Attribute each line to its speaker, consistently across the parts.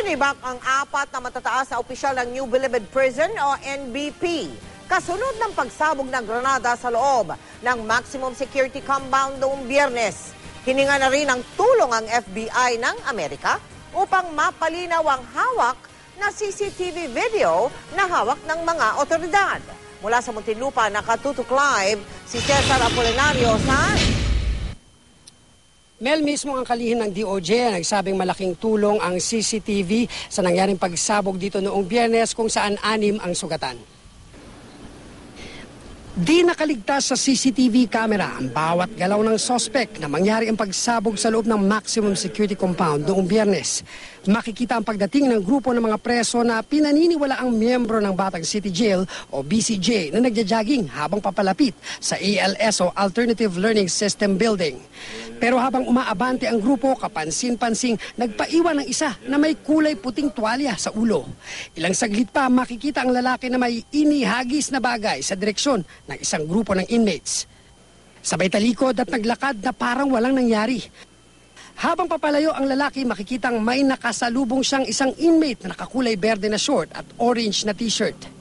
Speaker 1: Sinibak ang 4 na matataas na opisyal ng New Bilibid Prison o NBP. Kasunod ng pagsabog ng granada sa loob ng maximum security compound noong Biyernes. Hininga na rin ng tulong ang FBI ng Amerika upang mapalinaw ang hawak na CCTV video na hawak ng mga otoridad. Mula sa Muntinlupa, nakatutok live si Cesar Apolinario sa...
Speaker 2: Mel, mismo ang kalihim ng DOJ nagsabing malaking tulong ang CCTV sa nangyaring pagsabog dito noong Biyernes kung saan 6 ang sugatan. Di nakaligtas sa CCTV camera ang bawat galaw ng sospek na mangyari ang pagsabog sa loob ng maximum security compound noong Biyernes. Makikita ang pagdating ng grupo ng mga preso na pinaniniwala ang miyembro ng Batang City Jail o BCJ na nagja-jogging habang papalapit sa ALS o Alternative Learning System Building. Pero habang umaabante ang grupo, kapansin-pansing nagpaiwan ng isa na may kulay puting tuwalya sa ulo. Ilang saglit pa makikita ang lalaki na may inihagis na bagay sa direksyon ng isang grupo ng inmates. Sabay talikod at naglakad na parang walang nangyari. Habang papalayo ang lalaki, makikitang may nakasalubong siyang isang inmate na nakakulay berde na short at orange na t-shirt.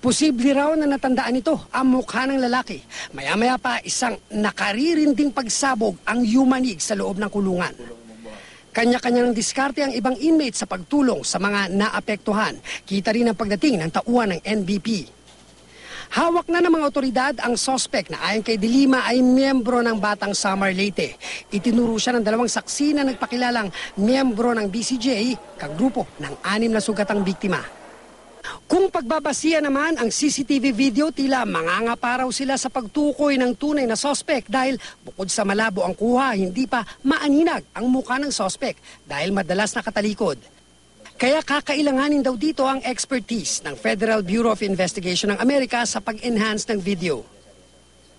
Speaker 2: Posible raw na natandaan nito ang mukha ng lalaki. Maya-maya pa isang nakaririnding pagsabog ang yumanig sa loob ng kulungan. Kanya-kanya ng diskarte ang ibang inmate sa pagtulong sa mga naapektuhan. Kita rin ang pagdating ng tauhan ng NBP. Hawak na ng mga otoridad ang sospek na ayon kay Dilima ay miyembro ng Batang Samar Leyte. Itinuro siya ng 2 saksi na nagpakilalang miyembro ng BCJ, kagrupo ng 6 na sugatang biktima. Kung pagbabasiya naman ang CCTV video, tila mangangaparaw sila sa pagtukoy ng tunay na sospek dahil bukod sa malabo ang kuha, hindi pa maaninag ang mukha ng sospek dahil madalas nakatalikod. Kaya kakailanganin daw dito ang expertise ng Federal Bureau of Investigation ng Amerika sa pag-enhance ng video.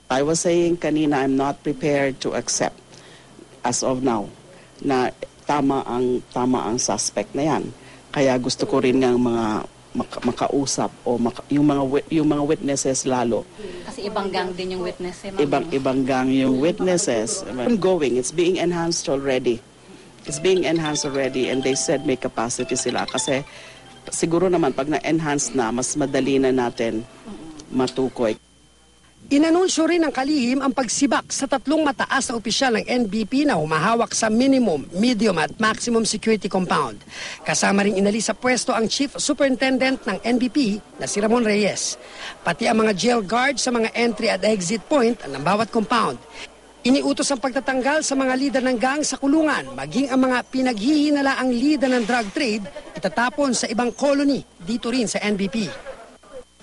Speaker 3: I was saying kanina, I'm not prepared to accept as of now na tama ang suspect na yan. Kaya gusto ko rin ng mga makausap o yung mga witnesses lalo.
Speaker 4: Kasi ibang gang din yung witness.
Speaker 3: Ibang gang yung witnesses. Ongoing, it's being enhanced already. It's being enhanced already and they said may capacity sila kasi siguro naman pag na-enhance na, mas madali na natin matukoy.
Speaker 2: Inanunsyo rin ng kalihim ang pagsibak sa 3 mataas na opisyal ng NBP na humahawak sa minimum, medium at maximum security compound. Kasama rin inalis sa pwesto ang Chief Superintendent ng NBP na si Ramon Reyes. Pati ang mga jail guard sa mga entry at exit point ng bawat compound. Iniutos ang pagtatanggal sa mga lider ng gang sa kulungan, maging ang mga pinaghihinalaang lider ng drug trade, itatapon sa ibang colony dito rin sa NBP.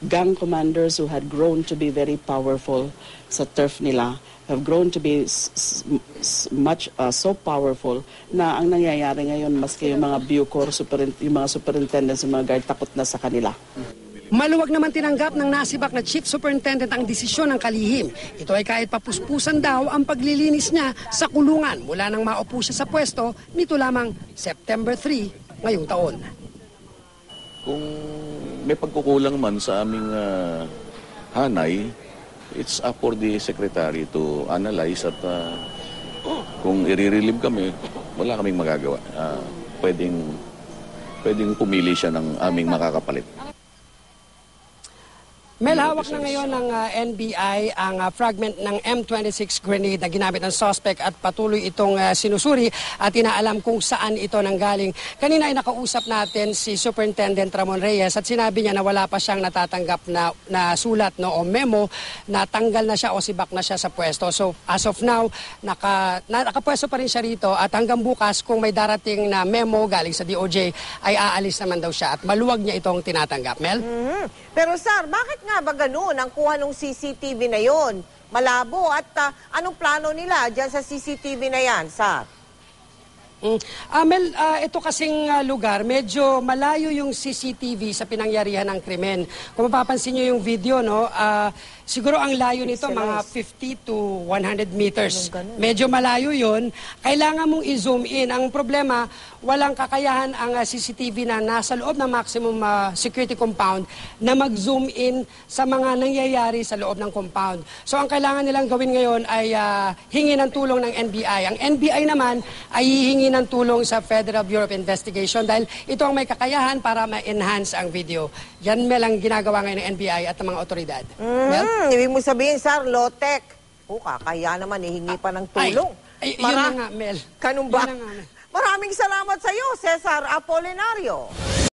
Speaker 3: Gang commanders who had grown to be very powerful sa turf nila have grown to be so powerful na ang nangyayari ngayon maski yung mga Bucor, yung mga superintendents, yung mga guard takot na sa kanila.
Speaker 2: Maluwag naman tinanggap ng nasibak na Chief Superintendent ang desisyon ng kalihim. Ito ay kahit papuspusan daw ang paglilinis niya sa kulungan mula nang maupo siya sa pwesto nito lamang September 3 ngayong taon.
Speaker 5: Kung may pagkukulang man sa aming hanay, it's up for the Secretary to analyze at kung i-relieve kami, wala kaming magagawa. Pwedeng pumili siya ng aming makakapalit.
Speaker 2: Mel, hawak na ngayon ng NBI ang fragment ng M26 grenade na ginamit ng suspect at patuloy itong sinusuri at inaalam kung saan ito nanggaling. Kanina ay nakausap natin si Superintendent Ramon Reyes at sinabi niya na wala pa siyang natatanggap na sulat o memo na tanggal na siya o sibak na siya sa pwesto. So as of now, nakapwesto pa rin siya rito at hanggang bukas kung may darating na memo galing sa DOJ ay aalis naman daw siya at maluwag niya itong tinatanggap. Mel?
Speaker 1: Pero sir, bakit nga ba ganun ang kuha ng CCTV na yon? Malabo at anong plano nila dyan sa CCTV na yan, sir?
Speaker 2: Mel, ito kasing lugar, medyo malayo yung CCTV sa pinangyarihan ng krimen. Kung mapapansin nyo yung video, no, Siguro ang layo nito mga 50 to 100 meters. Medyo malayo yun. Kailangan mong i-zoom in. Ang problema, walang kakayahan ang CCTV na nasa loob ng maximum security compound na mag-zoom in sa mga nangyayari sa loob ng compound. So ang kailangan nilang gawin ngayon ay hingi ng tulong ng NBI. Ang NBI naman ay hihingi ng tulong sa Federal Bureau of Investigation dahil ito ang may kakayahan para ma-enhance ang video. Yan Mel ang ginagawa ngayon ng NBI at ng mga otoridad. Mel?
Speaker 1: Ibig mo sabihin, sir, low-tech. Kaya naman, hihingi pa ng tulong.
Speaker 2: Yun na nga, Mel.
Speaker 1: Ganun ba?
Speaker 2: Yun na nga, Mel.
Speaker 1: Maraming salamat sa iyo, Cesar Apolinario.